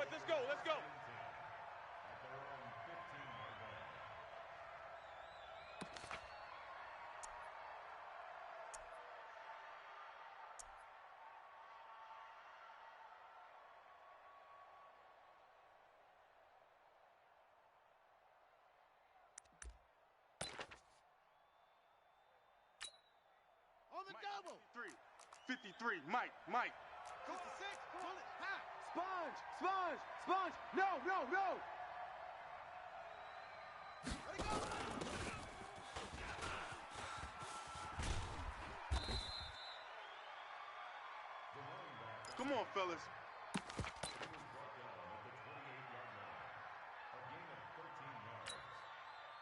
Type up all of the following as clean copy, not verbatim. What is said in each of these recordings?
boys. Let's go. Let's go. On the double. 53. Mike. 56. Pull it. High. Sponge. No. Let it go. Come on, fellas.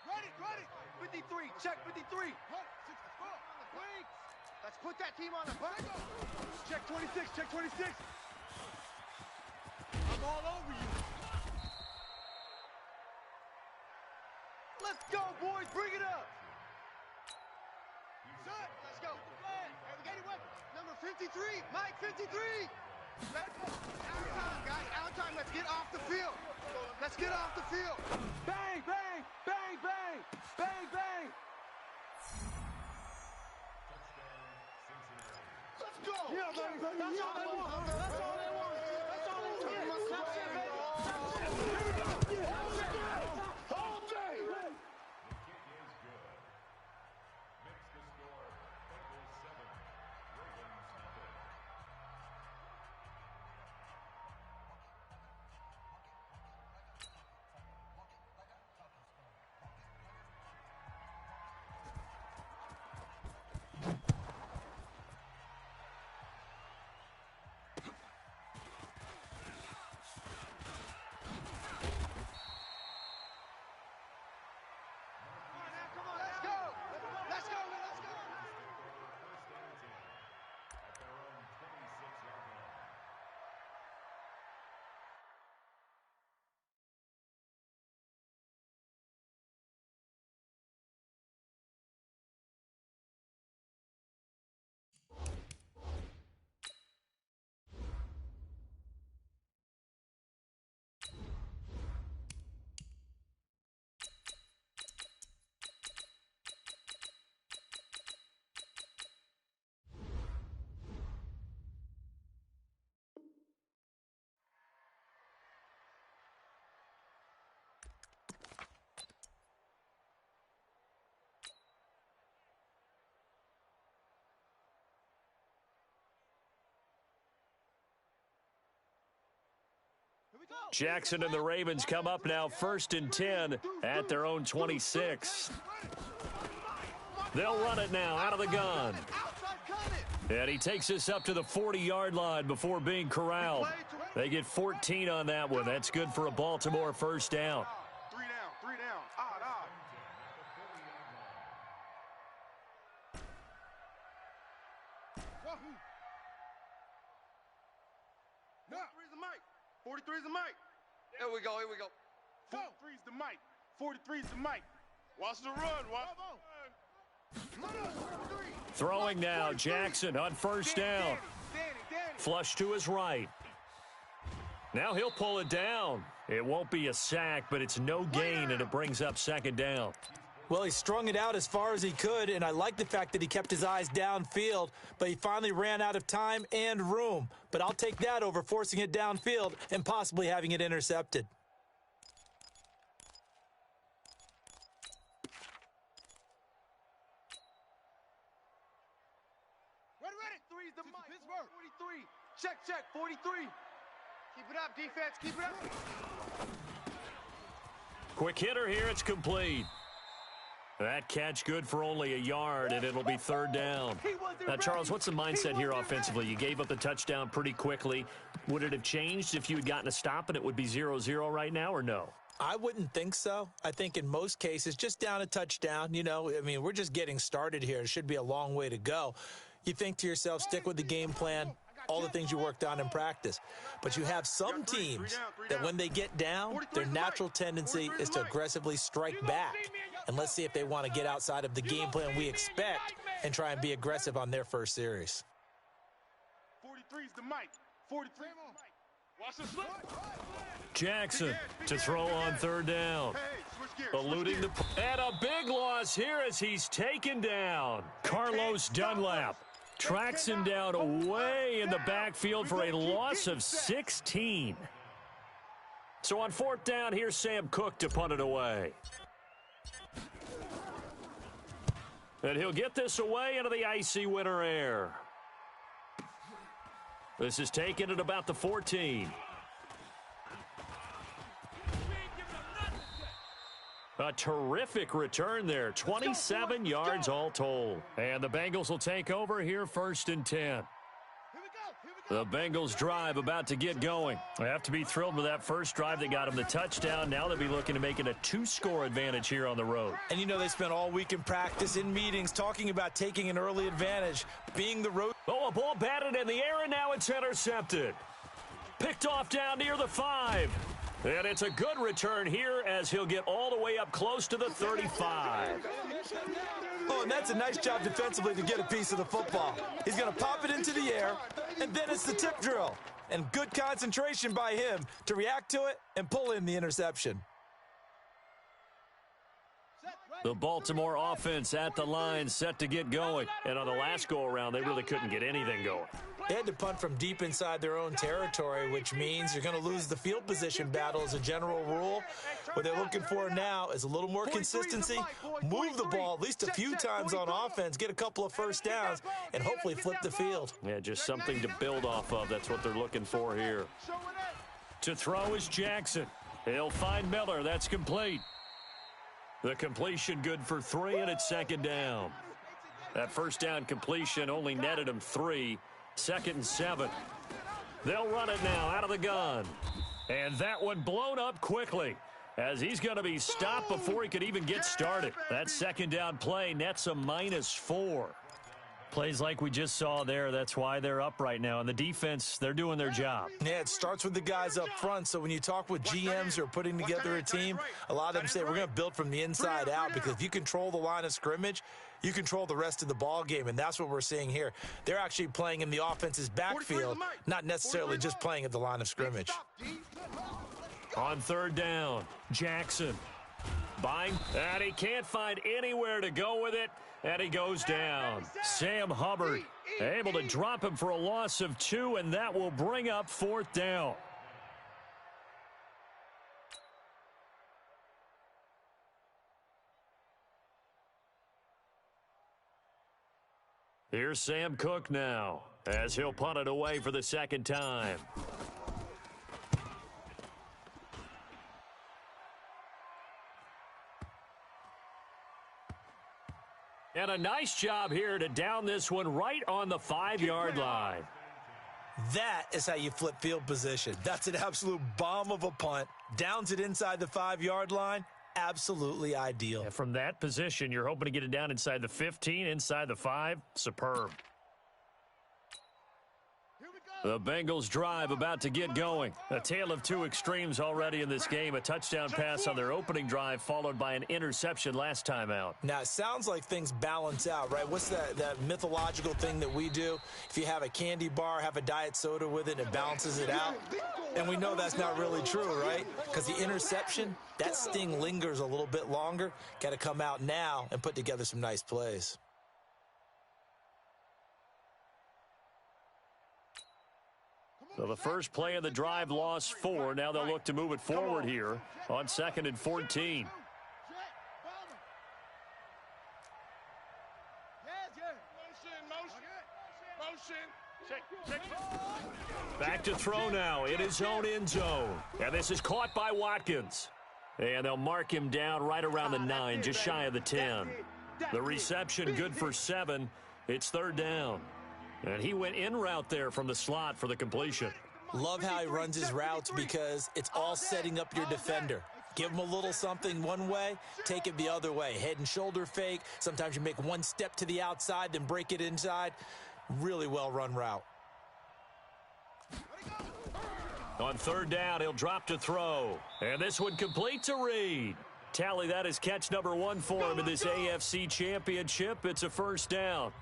Ready. 53. Check 53. Hunt. 64. On the wings. Let's put that team on the back. Check 26. I'm all over you. Let's go, boys. Bring it up. Set. Let's go. Hey, we got your weapons. Number 53. Mike 53. Out of time, guys. Out of time. Let's get off the field. Bang. Let's go. Yeah, baby. That's all they want. That's all they want. That's it, baby. That's it. All day. The kick is good. Makes the score Bengals 7, Ravens nothing. Let's go. First and 10 at their own 26-yard line. Jackson and the Ravens come up now, 1st and 10 at their own 26. They'll run it now out of the gun. And he takes us up to the 40-yard line before being corralled. They get 14 on that one. That's good for a Baltimore first down. 3 down. Odd. No. 43's the Mike. 43's the Mike. Here we go. 43's the Mike. 43's the Mike. Watch the run. Throwing now, Jackson on first down. Danny. Flush to his right. Now he'll pull it down. It won't be a sack, but it's no gain, and it brings up 2nd down. Well, he strung it out as far as he could, and I like the fact that he kept his eyes downfield, but he finally ran out of time and room. But I'll take that over forcing it downfield and possibly having it intercepted. Ready. 3's the Mike. 43. Check 43. Keep it up, defense. Keep it up. Quick hitter here. It's complete. That catch good for only a yard, and it'll be 3rd down. Now, Charles, what's the mindset here offensively? You gave up the touchdown pretty quickly. Would it have changed if you had gotten a stop and it would be 0-0 right now, or no? I wouldn't think so. I think in most cases, just down a touchdown, we're just getting started here. It should be a long way to go. You think to yourself, stick with the game plan, all the things you worked on in practice. But you have some teams that when they get down, their natural tendency is to aggressively strike back. And let's see if they want to get outside of the game plan we expect and try and be aggressive on their first series. 43's the Mike. 43's the Mike. Watch the slip. Jackson to throw on third down. Hey, switch gears. Eluding the... And a big loss here as he's taken down. Carlos Dunlap tracks him down away in the backfield for a loss of 16. So on fourth down, here's Sam Cook to punt it away. And he'll get this away into the icy winter air. This is taken at about the 14. A terrific return there. 27 yards all told. And the Bengals will take over here first and 10. The Bengals drive about to get going. They have to be thrilled with that first drive that got them the touchdown. Now they'll be looking to make it a 2-score advantage here on the road. And you know they spent all week in practice, in meetings, talking about taking an early advantage, being the road. Oh, a ball batted in the air, and now it's intercepted. Picked off down near the 5. And it's a good return here as he'll get all the way up close to the 35. Oh, and that's a nice job defensively to get a piece of the football. He's going to pop it into the air, and then it's the tip drill. And good concentration by him to react to it and pull in the interception. The Baltimore offense at the line, set to get going. And on the last go-around, they really couldn't get anything going. They had to punt from deep inside their own territory, which means you're going to lose the field position battle as a general rule. What they're looking for now is a little more consistency, move the ball at least a few times on offense, get a couple of first downs, and hopefully flip the field. Yeah, just something to build off of. That's what they're looking for here. To throw is Jackson. He'll find Miller. That's complete. The completion good for 3, and it's second down. That first down completion only netted him 3. Second and 7. They'll run it now out of the gun. And that one blown up quickly as he's going to be stopped before he could even get started. That second down play nets a -4. Plays like we just saw there, that's why they're up right now. And the defense, they're doing their job. Yeah, it starts with the guys up front. So when you talk with GMs who are putting together a team, a lot of them say we're going to build from the inside out, because if you control the line of scrimmage, you control the rest of the ball game, and that's what we're seeing here. They're actually playing in the offense's backfield, not necessarily just playing at the line of scrimmage. On third down, Jackson. And he can't find anywhere to go with it, and he goes down. Sam Hubbard able to drop him for a loss of 2, and that will bring up fourth down. Here's Sam Cook now as he'll punt it away for the second time. And a nice job here to down this one right on the 5-yard line. That is how you flip field position. That's an absolute bomb of a punt. Downs it inside the 5-yard line. Absolutely ideal. And from that position, you're hoping to get it down inside the 15, inside the 5. Superb. The Bengals drive about to get going. A tale of two extremes already in this game. A touchdown pass on their opening drive followed by an interception last time out. Now, it sounds like things balance out, right? What's that mythological thing that we do? If you have a candy bar, have a diet soda with it, it balances it out. And we know that's not really true, right? Because the interception, that sting lingers a little bit longer. Got to come out now and put together some nice plays. So the first play of the drive lost 4. Now they'll look to move it forward here on 2nd and 14. Back to throw now in his own end zone. And this is caught by Watkins. And they'll mark him down right around the 9, just shy of the 10. The reception good for 7. It's third down. And he went in route there from the slot for the completion. Love how he runs his routes because it's all setting up your defender. Give him a little something one way, take it the other way. Head and shoulder fake. Sometimes you make one step to the outside, then break it inside. Really well-run route. On third down, he'll drop to throw. And this one complete to Reed. Tally, that is catch number 1 for him in this AFC Championship. It's a first down.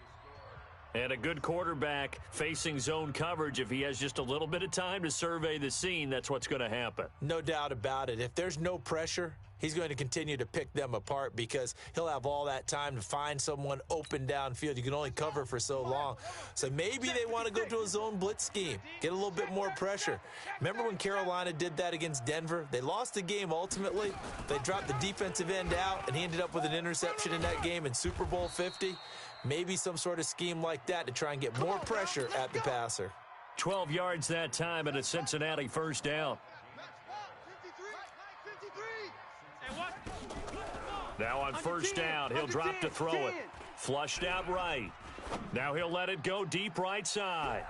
And a good quarterback facing zone coverage, if he has just a little bit of time to survey the scene, that's what's going to happen. No doubt about it. If there's no pressure, he's going to continue to pick them apart because he'll have all that time to find someone open downfield. You can only cover for so long. So maybe they want to go to a zone blitz scheme, get a little bit more pressure. Remember when Carolina did that against Denver? They lost the game ultimately. They dropped the defensive end out, and he ended up with an interception in that game in Super Bowl 50. Maybe some sort of scheme like that to try and get more pressure at the passer. 12 yards that time and a Cincinnati first down. Now on first down, he'll drop to throw it. Flushed out right. Now he'll let it go deep right side.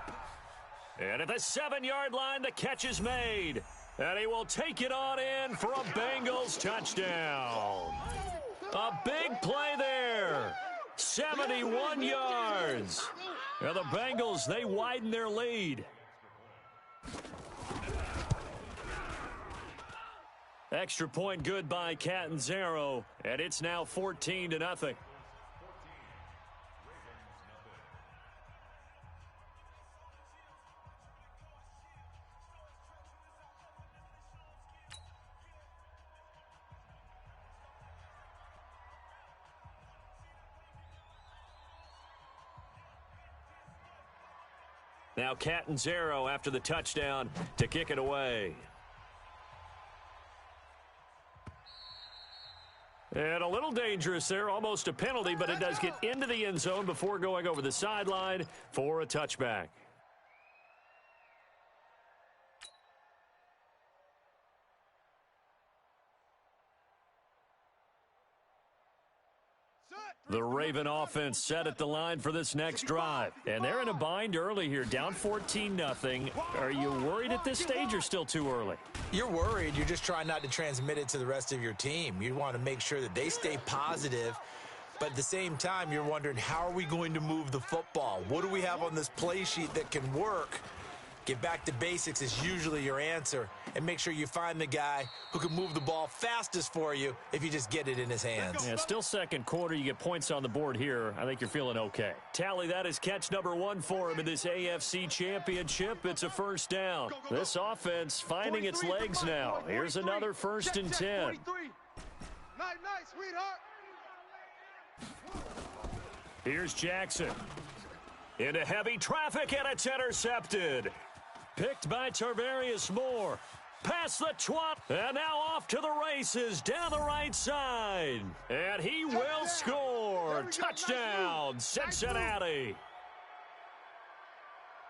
And at the 7-yard line, the catch is made. And he will take it on in for a Bengals touchdown. A big play there. 71 yards. Now the Bengals, they widen their lead. Extra point good by Catanzaro, and it's now 14-0. Now Catanzaro after the touchdown to kick it away. And a little dangerous there, almost a penalty, but it does get into the end zone before going over the sideline for a touchback. The Raven offense set at the line for this next drive. And they're in a bind early here, down 14-0. Are you worried at this stage or still too early? You're worried. You're just trying not to transmit it to the rest of your team. You want to make sure that they stay positive. But at the same time, you're wondering, how are we going to move the football? What do we have on this play sheet that can work? Get back to basics is usually your answer. And make sure you find the guy who can move the ball fastest for you if you just get it in his hands. Yeah, still second quarter. You get points on the board here. I think you're feeling okay. Tally, that is catch number 1 for him in this AFC Championship. It's a first down. This offense finding its legs now. Here's another 1st and 10. Nice, sweetheart. Here's Jackson. Into heavy traffic, and it's intercepted. Picked by Tarvarius Moore. Past the 20, and now off to the races down the right side. And he will score. Touchdown, Cincinnati.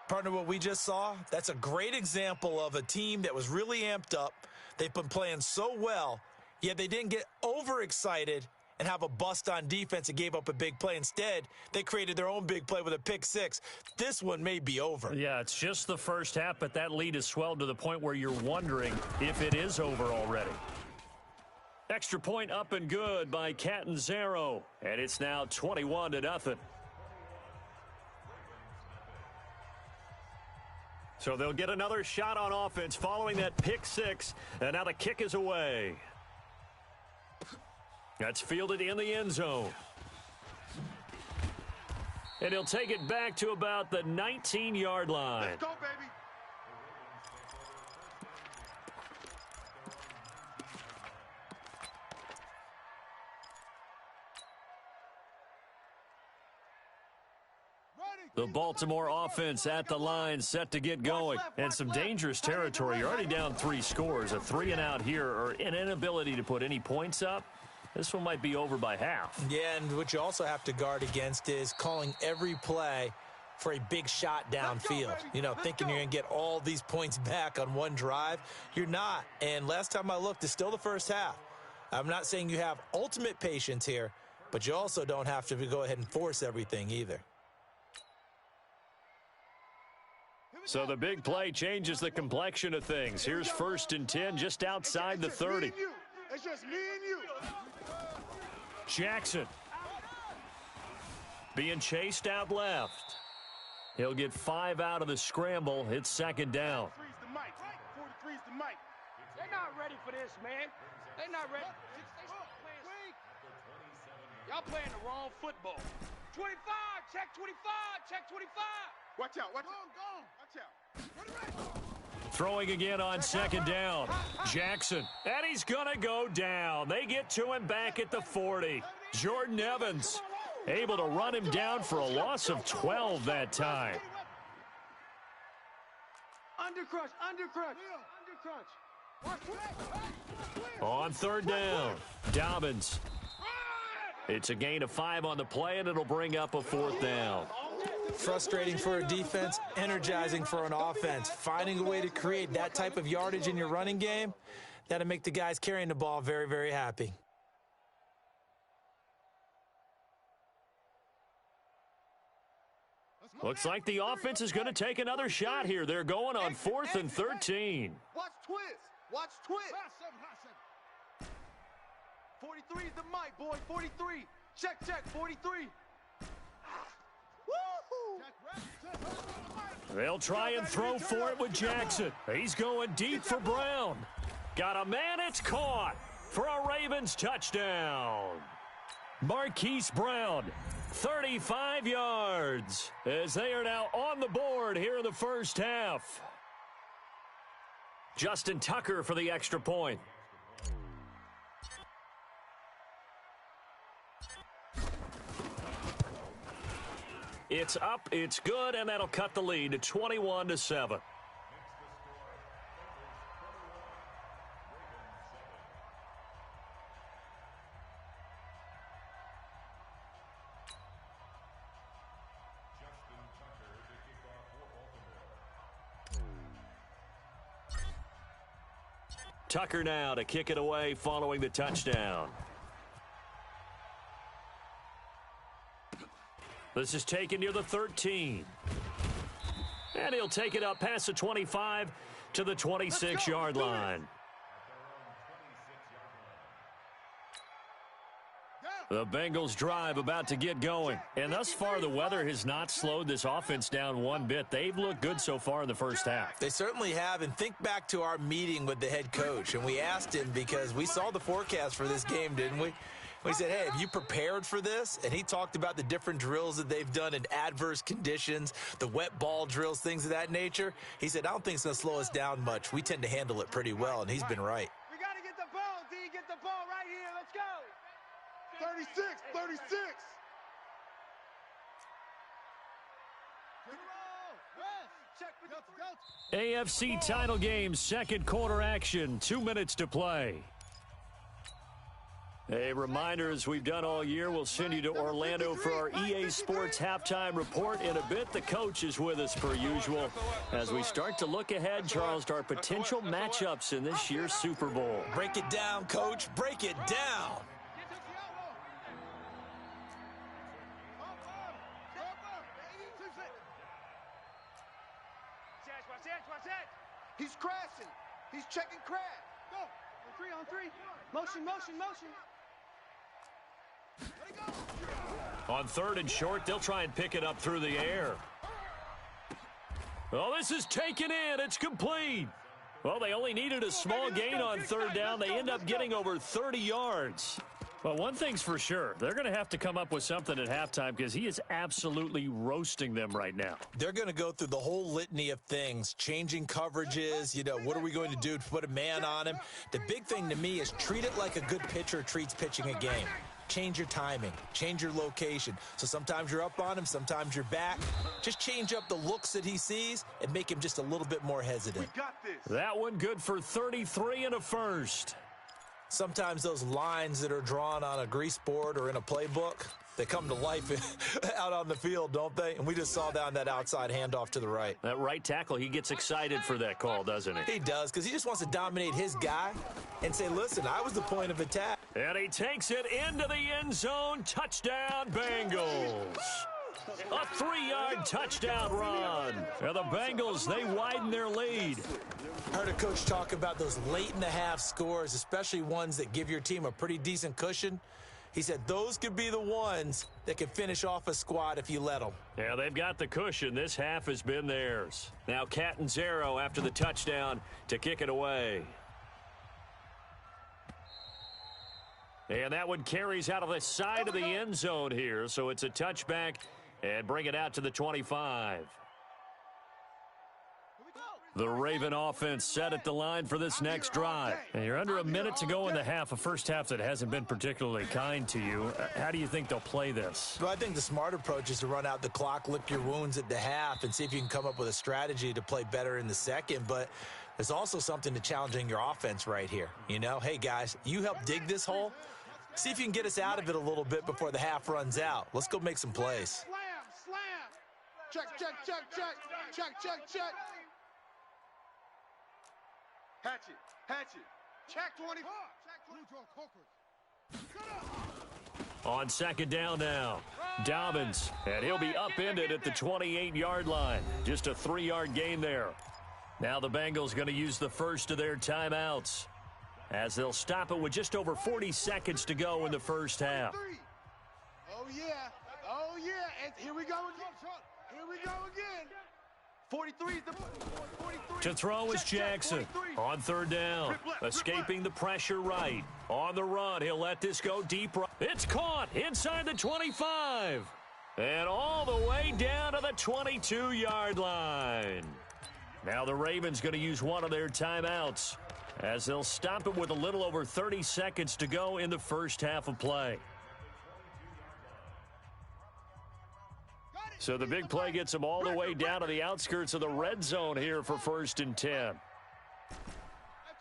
Partner, what we just saw, that's a great example of a team that was really amped up. They've been playing so well, yet they didn't get overexcited and have a bust on defense and gave up a big play. Instead, they created their own big play with a pick six. This one may be over. Yeah, it's just the first half, but that lead has swelled to the point where you're wondering if it is over already. Extra point up and good by Catanzaro, and it's now 21-0. So they'll get another shot on offense following that pick six, and now the kick is away. That's fielded in the end zone. And he'll take it back to about the 19-yard line. Let's go, baby. The Baltimore offense at the line, set to get going. And some dangerous territory. You're already down 3 scores. A 3-and-out here, or an inability to put any points up. This one might be over by half. Yeah, and what you also have to guard against is calling every play for a big shot downfield. You know, thinking you're going to get all these points back on one drive. You're not. And last time I looked, it's still the first half. I'm not saying you have ultimate patience here, but you also don't have to go ahead and force everything either. So the big play changes the complexion of things. Here's 1st and 10 just outside the 30. It's just me and you. Jackson being chased out left. He'll get 5 out of the scramble. It's 2nd down. 43's the mic. 43's the mic. They're not ready for this, man. They're not ready. Y'all playing the wrong football. 25, check 25, check 25. Watch out, watch out. Watch out. Throwing again on second down. Jackson, and he's going to go down. They get to him back at the 40. Jordan Evans able to run him down for a loss of 12 that time. Undercrush, undercrush, undercrush. On third down, Dobbins. It's a gain of 5 on the play, and it'll bring up a fourth down. Frustrating for a defense, energizing for an offense. Finding a way to create that type of yardage in your running game, that'll make the guys carrying the ball very, very happy. Looks like the offense is going to take another shot here. They're going on 4th and 13. Watch twist. Watch twist. 43 is the mic, boy. 43. Check, 43. They'll try and throw for it with Jackson. He's going deep for Brown. Got a man, it's caught for a Ravens touchdown. Marquise Brown, 35 yards, as they are now on the board here in the first half. Justin Tucker for the extra point. It's up, it's good, and that'll cut the lead to 21-7. Tucker now to kick it away following the touchdown. This is taken near the 13. And he'll take it up past the 25 to the 26-yard line. The Bengals drive about to get going. And thus far, the weather has not slowed this offense down one bit. They've looked good so far in the first half. They certainly have. And think back to our meeting with the head coach. And we asked him because we saw the forecast for this game, didn't we? We said, hey, have you prepared for this? And he talked about the different drills that they've done in adverse conditions, the wet ball drills, things of that nature. He said, I don't think it's going to slow us down much. We tend to handle it pretty well, and he's been right. We got to get the ball, D. Get the ball right here. Let's go. 36. AFC title game, second quarter action, 2 minutes to play. A reminder, as we've done all year, we'll send you to Orlando for our EA Sports halftime report in a bit. The coach is with us per usual as we start to look ahead, Charles, to our potential matchups in this year's Super Bowl. Break it down, Coach. Break it down. He's crashing. He's checking crash. Go. On three. Motion. On third and short, they'll try and pick it up through the air. Well, this is taken in. It's complete. Well, they only needed a small gain on third down. They end up getting over 30 yards. Well, one thing's for sure. They're going to have to come up with something at halftime because he is absolutely roasting them right now. They're going to go through the whole litany of things, changing coverages. What are we going to do to put a man on him? The big thing to me is treat it like a good pitcher treats pitching a game. Change your timing, change your location. So sometimes you're up on him, sometimes you're back. Just change up the looks that he sees and make him just a little bit more hesitant. We got this. That one good for 33 and a first. Sometimes those lines that are drawn on a grease board or in a playbook, they come to life out on the field, don't they? And we just saw down that outside handoff to the right. That right tackle, he gets excited for that call, doesn't he? He does, because he just wants to dominate his guy and say, listen, I was the point of attack. And he takes it into the end zone. Touchdown, Bengals. A 3-yard touchdown run. And the Bengals, they widen their lead. Heard a coach talk about those late-in-the-half scores, especially ones that give your team a pretty decent cushion. He said those could be the ones that can finish off a squad if you let them. Yeah, they've got the cushion. This half has been theirs. Now Catanzaro after the touchdown to kick it away. And that one carries out of the side of the end zone here, so it's a touchback and bring it out to the 25. The Raven offense set at the line for this next drive. And you're under a minute to go in the half, a first half that hasn't been particularly kind to you. How do you think they'll play this? Well, I think the smart approach is to run out the clock, lick your wounds at the half, and see if you can come up with a strategy to play better in the second. But there's also something to challenging your offense right here. You know, hey, guys, you help dig this hole. See if you can get us out of it a little bit before the half runs out. Let's go make some plays. Slam. Check. Hatchet. Check 20. On second down now, Dobbins, and he'll be upended at the 28-yard line. Just a 3-yard gain there. Now the Bengals going to use the first of their timeouts as they'll stop it with just over 40 seconds to go in the first half. Oh, yeah. And here we go again. 43 is the 43. To throw is Jackson on third down, escaping the pressure right. On the run, he'll let this go deep right. It's caught inside the 25 and all the way down to the 22-yard line. Now the Ravens going to use one of their timeouts as they'll stop it with a little over 30 seconds to go in the first half of play. So the big play gets them all the way down to the outskirts of the red zone here for 1st and 10. That's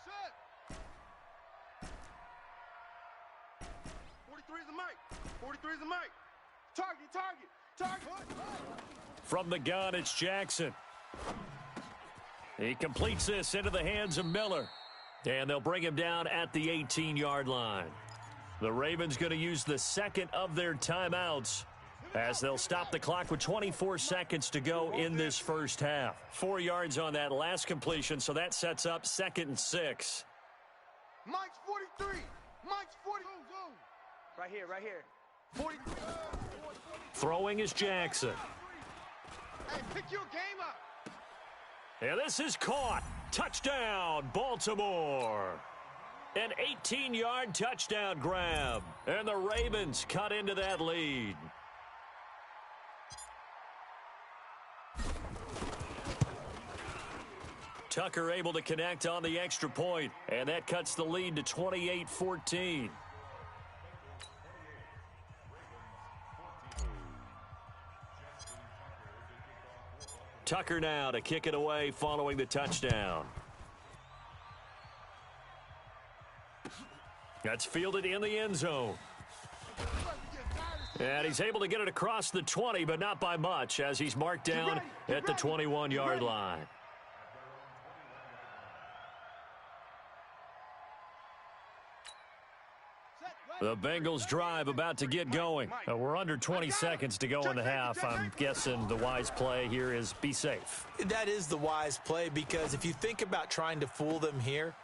it. 43 is the mic. Target. From the gun, it's Jackson. He completes this into the hands of Miller. And they'll bring him down at the 18-yard line. The Ravens going to use the second of their timeouts as they'll stop the clock with 24 seconds to go in this first half. 4 yards on that last completion, so that sets up 2nd and 6. Mike's 43. Right here. 43. Throwing is Jackson. Hey, pick your game up. And this is caught. Touchdown, Baltimore. An 18-yard touchdown grab. And the Ravens cut into that lead. Tucker able to connect on the extra point, and that cuts the lead to 28-14. Tucker now to kick it away following the touchdown. That's fielded in the end zone. And he's able to get it across the 20, but not by much, as he's marked down at the 21-yard line. The Bengals drive about to get going. We're under 20 seconds to go in the half. I'm guessing the wise play here is be safe. That is the wise play, because if you think about trying to fool them here,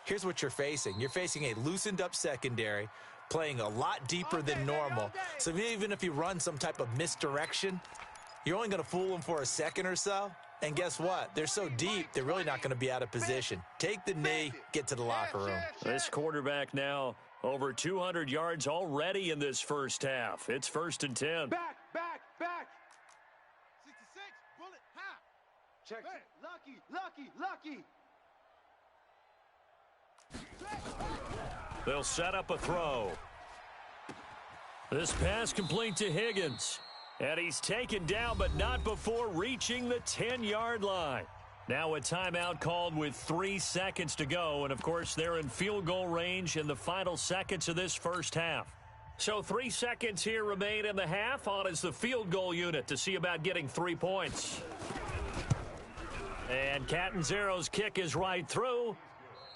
here's what you're facing. You're facing a loosened up secondary, playing a lot deeper than normal. So even if you run some type of misdirection, you're only going to fool them for a second or so. And guess what? They're so deep, they're really not going to be out of position. Take the knee, get to the locker room. This quarterback now over 200 yards already in this first half. It's 1st and 10. Back. 66, bullet, ha. Check. Lucky. They'll set up a throw. This pass complete to Higgins. And he's taken down, but not before reaching the 10-yard line. Now a timeout called with 3 seconds to go. And, of course, they're in field goal range in the final seconds of this first half. So 3 seconds here remain in the half. On is the field goal unit to see about getting 3 points. And Catanzaro's kick is right through.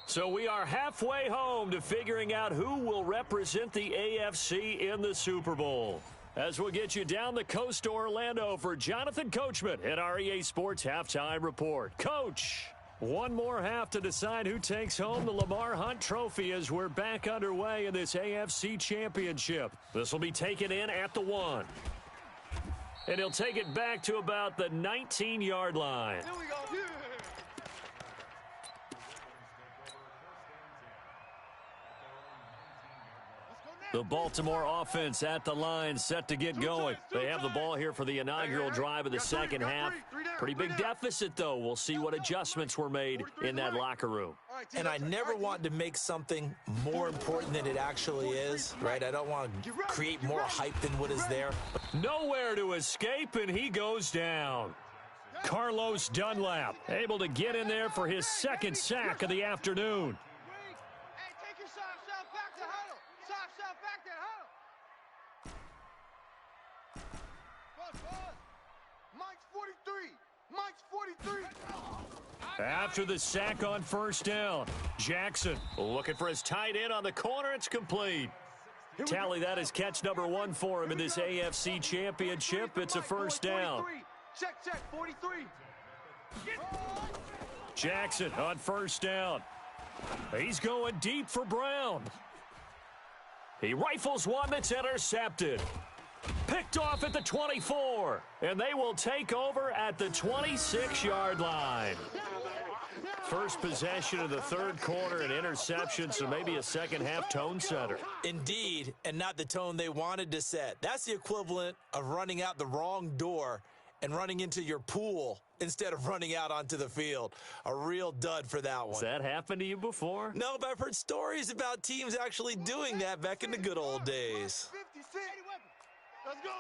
So we are halfway home to figuring out who will represent the AFC in the Super Bowl. As we'll get you down the coast to Orlando for Jonathan Coachman at our EA Sports Halftime Report. Coach, one more half to decide who takes home the Lamar Hunt Trophy as we're back underway in this AFC Championship. This will be taken in at the 1. And he'll take it back to about the 19-yard line. Here we go. Let's go The Baltimore offense at the line, set to get going. They have the ball here for the inaugural drive of the second half. Pretty big deficit, though. We'll see what adjustments were made in that locker room. And I never want to make something more important than it actually is, right? I don't want to create more hype than what is there. Nowhere to escape, and he goes down. Carlos Dunlap able to get in there for his second sack of the afternoon. Hey, take your soft self back to huddle. Soft self back to huddle. Buzz. Mike's 43. Mike's 43. After the sack on first down, Jackson looking for his tight end on the corner. It's complete. Tally that is catch number 1 for him in this AFC Championship. It's a first down. Check, 43. Jackson on first down. He's going deep for Brown. He rifles one that's intercepted. Picked off at the 24. And they will take over at the 26-yard line. First possession of the third quarter, an interception, so maybe a second-half tone setter. Indeed, and not the tone they wanted to set. That's the equivalent of running out the wrong door and running into your pool instead of running out onto the field. A real dud for that one. Has that happened to you before? No, but I've heard stories about teams actually doing that back in the good old days. 56. Let's go.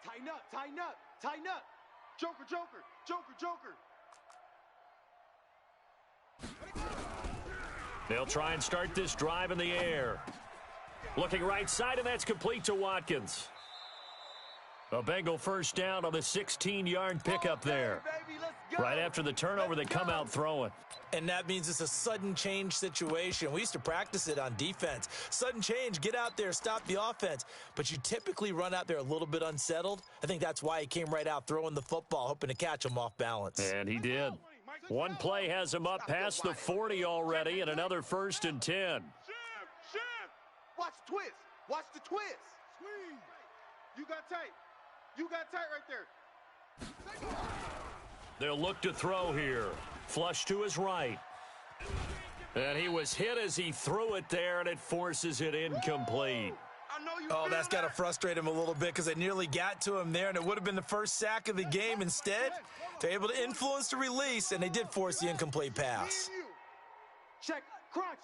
Tighten up. Joker. They'll try and start this drive in the air. Looking right side, and that's complete to Watkins. A Bengal first down on the 16-yard pickup there. Right after the turnover, they come out throwing. And that means it's a sudden change situation. We used to practice it on defense. Sudden change, get out there, stop the offense. But you typically run out there a little bit unsettled. I think that's why he came right out throwing the football, hoping to catch him off balance. And he did. One play has him up past the 40 already, and another 1st and 10. Shift. Watch the twist. Squeeze. You got tight right there. They'll look to throw here. Flush to his right. And he was hit as he threw it there, and it forces it incomplete. Oh, that's got to frustrate him a little bit because they nearly got to him there, and it would have been the first sack of the game. Instead, they're able to influence the release, and they did force the incomplete pass. Check. Crunch.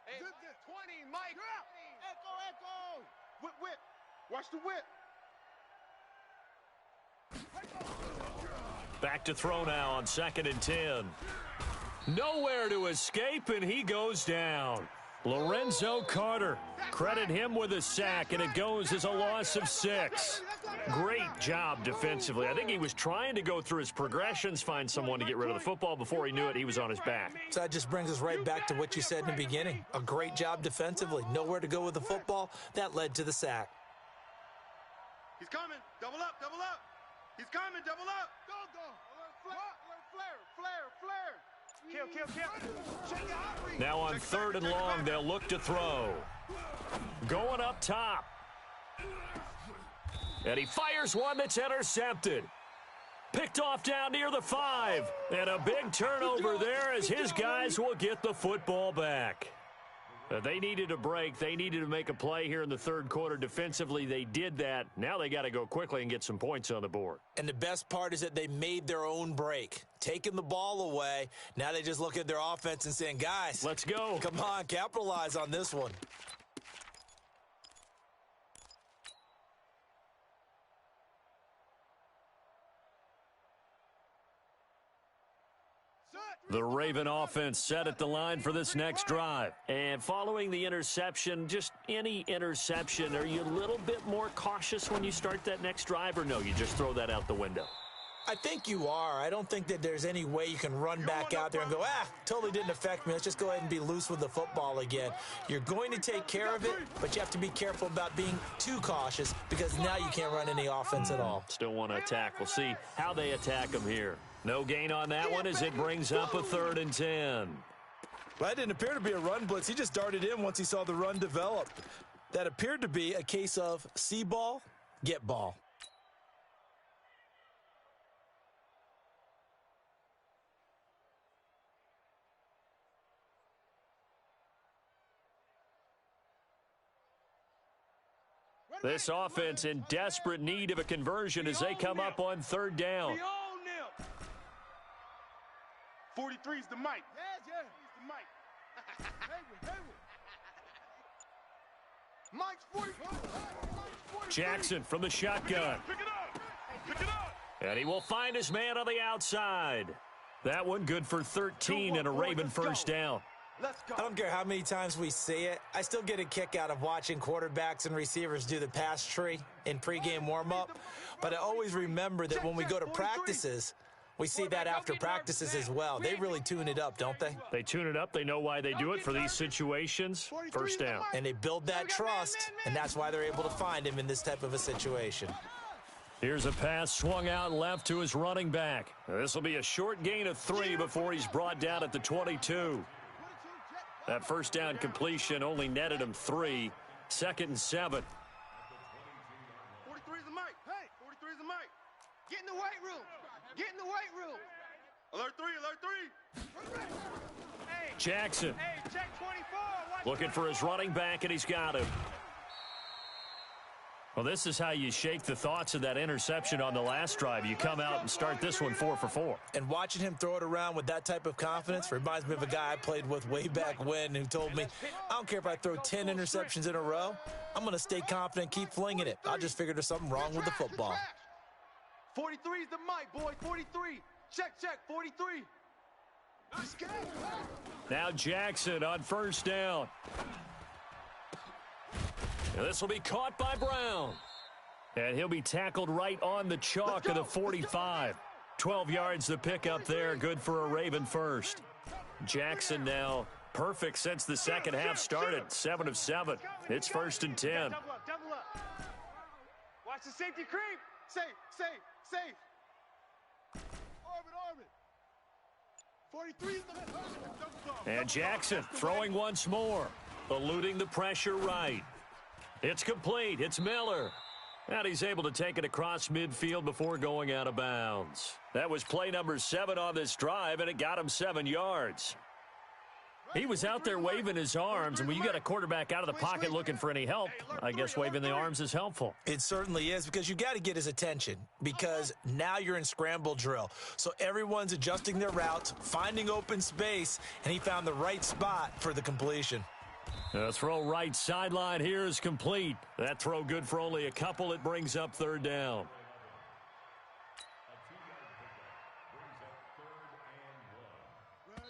Hey, 20, Mike. Echo. Whip. Watch the whip. Back to throw now on 2nd and 10. Nowhere to escape, and he goes down. Lorenzo Carter, credit him with a sack, and it goes as a loss of 6. Great job defensively. I think he was trying to go through his progressions, find someone to get rid of the football. Before he knew it, he was on his back. So that just brings us right back to what you said in the beginning. A great job defensively. Nowhere to go with the football. That led to the sack. He's coming. Double up. He's coming. Double up. Go. Flare. Kill. Now on 3rd and long, they'll look to throw. Going up top. And he fires one that's intercepted. Picked off down near the 5. And a big turnover there as his guys will get the football back. They needed a break. They needed to make a play here in the third quarter. Defensively, they did that. Now they got to go quickly and get some points on the board. And the best part is that they made their own break, taking the ball away. Now they just look at their offense and saying, guys, let's go. Come on, capitalize on this one. The Raven offense set at the line for this next drive. And following the interception, just any interception, are you a little bit more cautious when you start that next drive, or no, you just throw that out the window? I think you are. I don't think that there's any way you can run back out there and go, totally didn't affect me. Let's just go ahead and be loose with the football again. You're going to take care of it, but you have to be careful about being too cautious because now you can't run any offense at all. Still want to attack. We'll see how they attack them here. No gain on that one as it brings up a 3rd and 10. Well, that didn't appear to be a run blitz. He just darted in once he saw the run develop. That appeared to be a case of see ball, get ball. This offense in desperate need of a conversion as they come up on third down. 43 is the mic. Yeah. It's the mic. Mike's 44. Jackson from the shotgun. Pick it up. Pick it up. And he will find his man on the outside. That one good for 13 and a Raven first down. I don't care how many times we see it. I still get a kick out of watching quarterbacks and receivers do the pass tree in pregame warm-up. But I always remember that when we go to practices, we see that after practices as well. They really tune it up, don't they? They tune it up. They know why they do it for these situations. First down. And they build that trust, and that's why they're able to find him in this type of a situation. Here's a pass swung out left to his running back. This will be a short gain of 3 before he's brought down at the 22. That first down completion only netted him 3. 2nd and 7. 43 is the mic. Hey, 43 is the mic. Get in the weight room. Get in the weight room. Alert 3, alert 3. Hey. Jackson Hey, check 24. Watch looking for his running back, and he's got him. Well, this is how you shake the thoughts of that interception on the last drive. You come out and start this one 4 for 4. And watching him throw it around with that type of confidence reminds me of a guy I played with way back when who told me, I don't care if I throw 10 interceptions in a row. I'm going to stay confident, keep flinging it. I just figured there's something wrong with the football. 43 is the mic, boys. 43. Check, 43. Now Jackson on first down. And this will be caught by Brown. And he'll be tackled right on the chalk of the 45. 12 yards to pick up there. Good for a Raven first. Jackson now perfect since the second half started. 7 of 7. It's 1st and 10. Double up. Watch the safety creep. Safe. Orbit. 43 is the And Jackson throwing once more. Eluding the pressure right. It's complete. It's Miller. And he's able to take it across midfield before going out of bounds. That was play number 7 on this drive, and it got him 7 yards. He was out there waving his arms, and when you got a quarterback out of the pocket looking for any help, I guess waving the arms is helpful. It certainly is, because you got to get his attention, because now you're in scramble drill. So everyone's adjusting their routes, finding open space, and he found the right spot for the completion. The throw right sideline here is complete. That throw good for only a couple. It brings up 3rd down.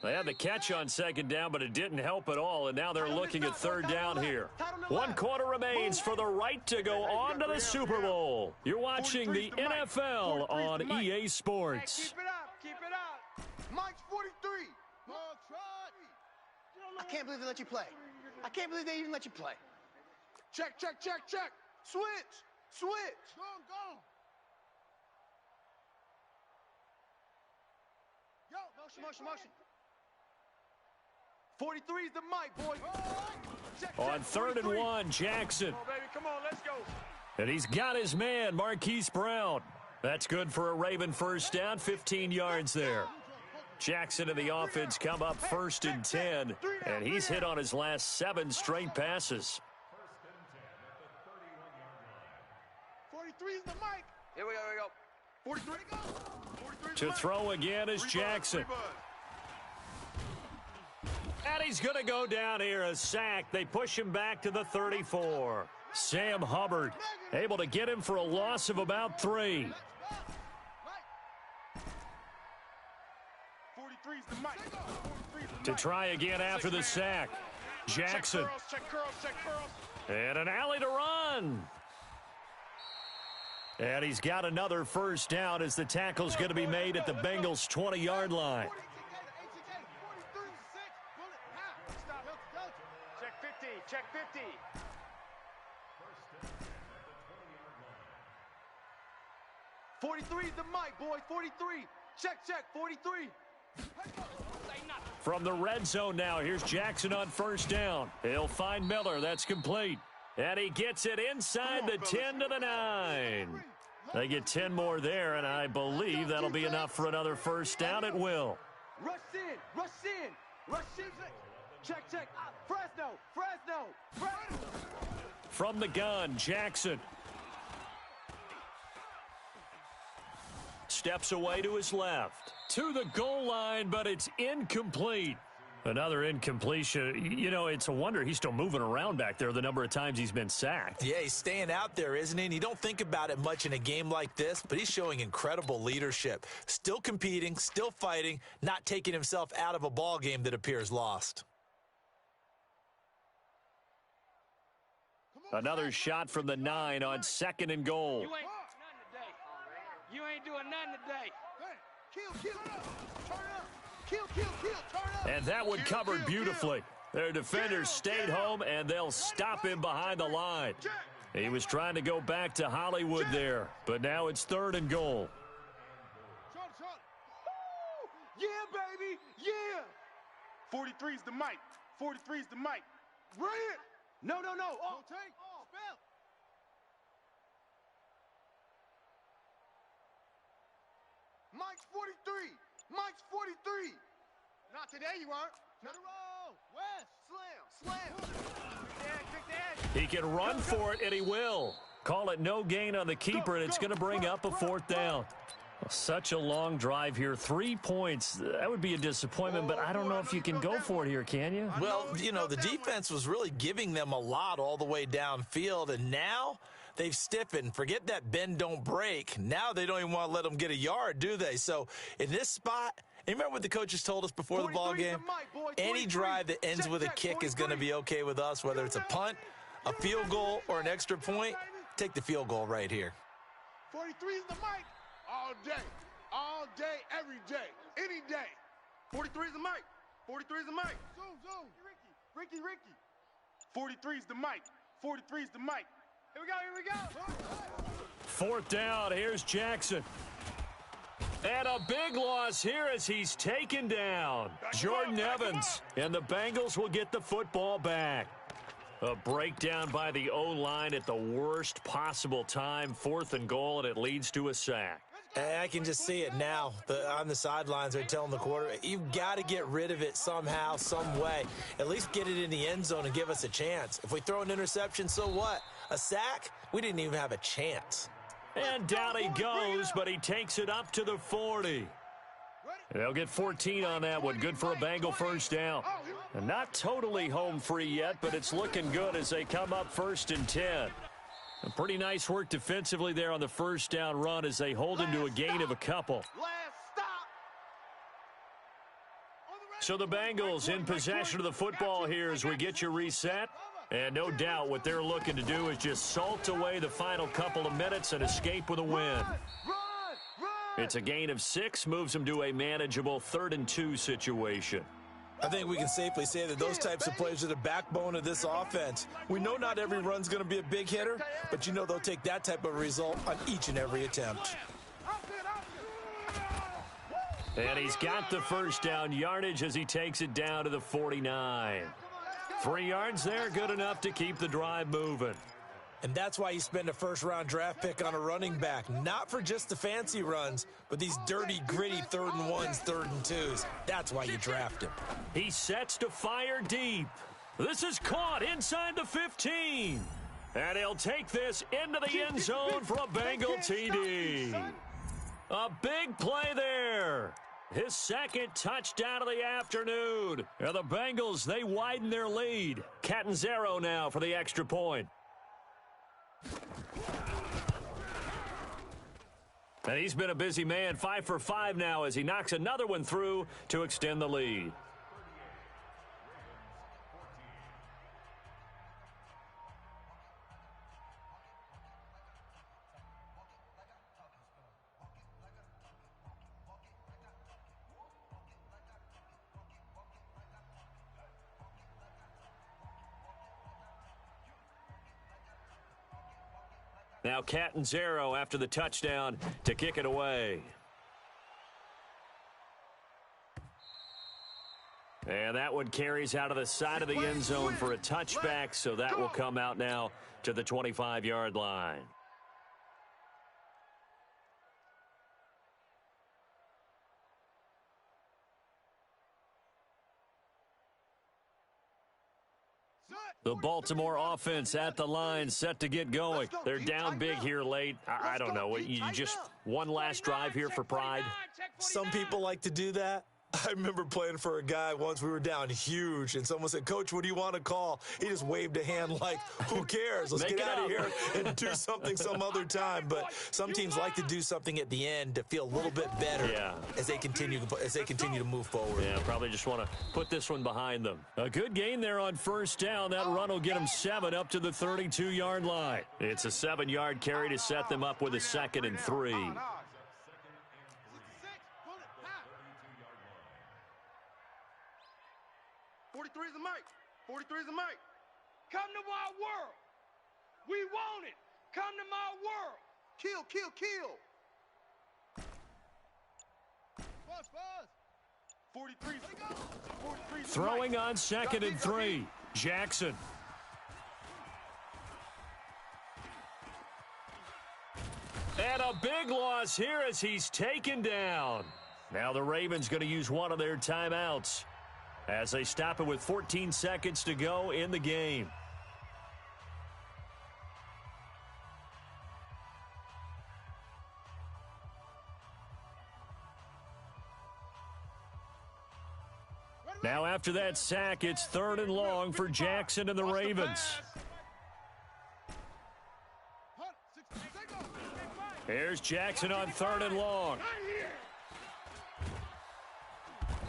They had the catch on 2nd down, but it didn't help at all, and now they're looking at 3rd down here. 1 quarter remains for the right to go on to the Super Bowl. You're watching the NFL on EA Sports. Keep it up. Mike's 43. I can't believe they let you play. I can't believe they even let you play. Check. Switch. Go. Yo, motion. 43 is the mic, boy. On 3rd and 1, Jackson. Come on, baby. Come on, let's go. And he's got his man, Marquise Brown. That's good for a Raven first down, 15 yards there. Jackson and the offense come up 1st and 10, and he's hit on his last 7 straight passes. 43 is the mic. Here we go. 43 go. To throw again is Jackson. And he's going to go down here, a sack. They push him back to the 34. Sam Hubbard able to get him for a loss of about 3. 43 is the mic. To try again after the sack. Jackson. Check curls. And an alley to run. And he's got another first down as the tackle's going to be made at the Bengals' 20-yard line. Check 50. 43 is the mic, boy. 43. Check. 43. From the red zone now, here's Jackson on first down. He'll find Miller. That's complete. And he gets it inside the 10 to the 9. They get 10 more there, and I believe that'll be enough for another first down. It will. Rush in. Check. Fresno. From the gun, Jackson. Steps away to his left. To the goal line, but it's incomplete. Another incompletion. You know, it's a wonder he's still moving around back there the number of times he's been sacked. Yeah, he's staying out there, isn't he? And you don't think about it much in a game like this, but he's showing incredible leadership. Still competing, still fighting, not taking himself out of a ball game that appears lost. Another shot from the 9 on 2nd and goal. You ain't doing nothing today. You ain't doing nothing today. Kill. Turn up. Kill. Turn up. And that one covered beautifully. Their defenders stayed home, and they'll stop him behind the line. He was trying to go back to Hollywood there, but now it's 3rd and goal. Yeah, baby. Yeah. 43's the mic. 43's the mic. Bring it. No. Oh, take. Spell. Mike's 43. Mike's 43. Not today, you aren't. To the roll. West. Slam. Quick dad. He can run for it, and he will. Call it no gain on the keeper, and it's going to bring up a 4th down. Such a long drive here. 3 points. That would be a disappointment, but I don't know if you can go for it here, can you? Well, you know, the defense was really giving them a lot all the way downfield, and now they've stiffened. Forget that bend, don't break. Now they don't even want to let them get a yard, do they? So in this spot, and remember what the coaches told us before the ball game? Any drive that ends with a kick is going to be okay with us, whether it's a punt, a field goal, or an extra point. Take the field goal right here. 43's the mic. All day, every day, any day. 43's the mic. 43's the mic. Zoom. Ricky. 43's the mic. 43's the mic. Here we go. 4th down. Here's Jackson. And a big loss here as he's taken down. Jordan Evans. And the Bengals will get the football back. A breakdown by the O-line at the worst possible time. 4th and goal, and it leads to a sack. And I can just see it now. On the sidelines, they're telling the quarterback, you've got to get rid of it somehow, some way. At least get it in the end zone and give us a chance. If we throw an interception, so what? A sack? We didn't even have a chance. And down he goes, but he takes it up to the 40. They'll get 14 on that one. Good for a Bengal 1st down. And not totally home free yet, but it's looking good as they come up 1st and 10. A pretty nice work defensively there on the 1st down run as they hold him to a gain of a couple. So the Bengals in possession of the football here as we get you reset. And no doubt what they're looking to do is just salt away the final couple of minutes and escape with a win. It's a gain of 6, moves them to a manageable 3rd and 2 situation. I think we can safely say that those types of plays are the backbone of this offense. We know not every run's going to be a big hitter, but you know they'll take that type of result on each and every attempt. And he's got the 1st down yardage as he takes it down to the 49. 3 yards there, good enough to keep the drive moving. And that's why you spend a 1st-round draft pick on a running back. Not for just the fancy runs, but these dirty, gritty 3rd and 1s, 3rd and 2s. That's why you draft him. He sets to fire deep. This is caught inside the 15. And he'll take this into the end zone for a Bengal TD. A big play there. His 2nd touchdown of the afternoon. And the Bengals, they widen their lead. Catanzaro now for the extra point. And he's been a busy man, 5 for 5 now as he knocks another one through to extend the lead. Now Catanzaro after the touchdown to kick it away. And that one carries out of the side of the end zone for a touchback, so that will come out now to the 25-yard line. The Baltimore offense at the line, set to get going. They're down big here late. I don't know. You just one last drive here for pride? Some people like to do that. I remember playing for a guy once. We were down huge, and someone said, "Coach, what do you want to call?" He just waved a hand like, who cares? Let's get out of here and do something some other time. But some teams like to do something at the end to feel a little bit better as they continue to move forward. Yeah, probably just want to put this one behind them. A good gain there on first down. That run will get them 7 up to the 32-yard line. It's a 7-yard carry to set them up with a 2nd and 3. 43 is the mic. 43 is the mic. Come to my world. We want it. Come to my world. Kill, kill, kill. 43. 43. Throwing on 2nd and 3. Jackson. And a big loss here as he's taken down. Now the Ravens going to use one of their timeouts as they stop it with 14 seconds to go in the game. Now after that sack, it's 3rd and long for Jackson and the Ravens. Here's Jackson on 3rd and long.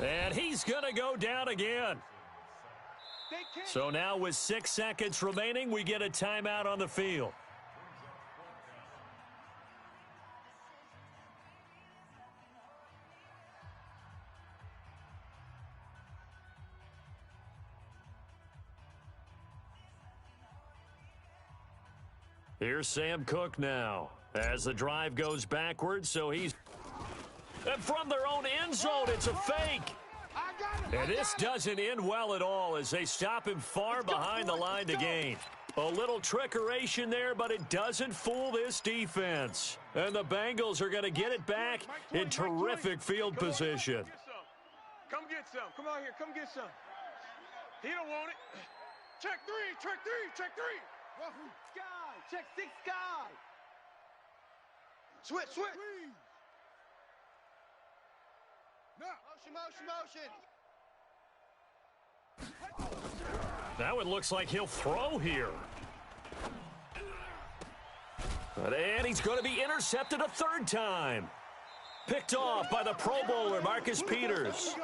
And he's going to go down again. So now with 6 seconds remaining, we get a timeout on the field. Here's Sam Cook now as the drive goes backwards, so he's... And from their own end zone, it's a fake. And this doesn't end well at all as they stop him far behind the line to gain. A little trickeration there, but it doesn't fool this defense. And the Bengals are going to get it back in terrific field position. Come get some. Come out here. Come get some. He don't want it. Check 3. Check 3. Check 3. Sky. Check 6 sky. Switch, switch. No. Motion. Now it looks like he'll throw here. And he's going to be intercepted a 3rd time. Picked off by the Pro Bowler, Marcus Peters.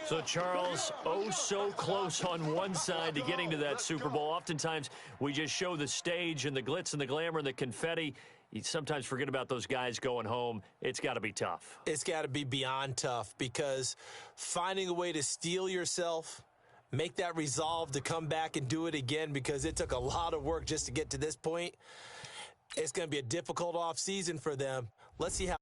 So, Charles, oh so close on one side to getting to that Super Bowl. Oftentimes, we just show the stage and the glitz and the glamour and the confetti. You sometimes forget about those guys going home. It's got to be tough. It's got to be beyond tough because finding a way to steel yourself, make that resolve to come back and do it again because it took a lot of work just to get to this point. It's going to be a difficult offseason for them. Let's see how